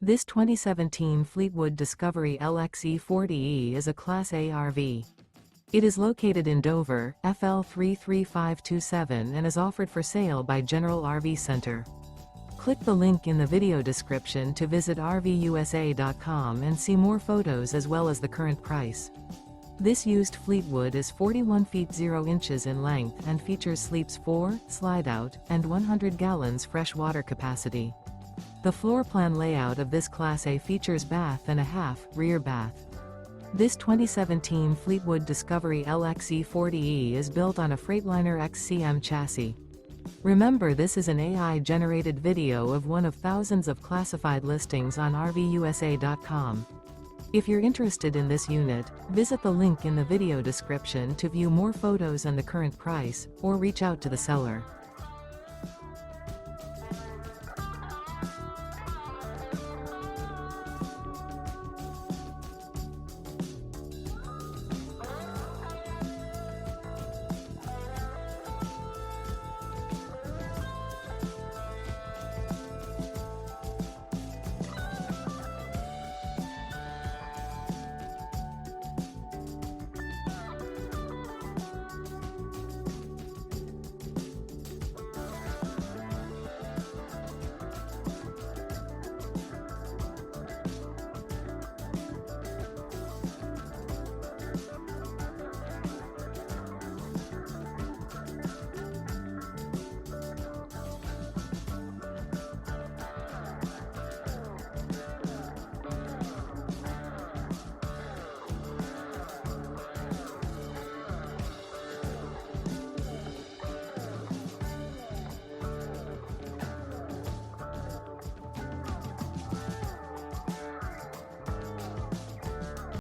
This 2017 Fleetwood Discovery LXE 40E is a Class A RV. It is located in Dover, FL 33527 and is offered for sale by General RV Center. Click the link in the video description to visit RVUSA.com and see more photos as well as the current price. This used Fleetwood is 41 feet 0 inches in length and features sleeps 4, Slideout, and 100 gallons fresh water capacity. The floor plan layout of this Class A features bath and a half, rear bath. This 2017 Fleetwood Discovery LXE 40E is built on a Freightliner XCM chassis. Remember, this is an AI-generated video of one of thousands of classified listings on RVUSA.com. If you're interested in this unit, visit the link in the video description to view more photos and the current price, or reach out to the seller.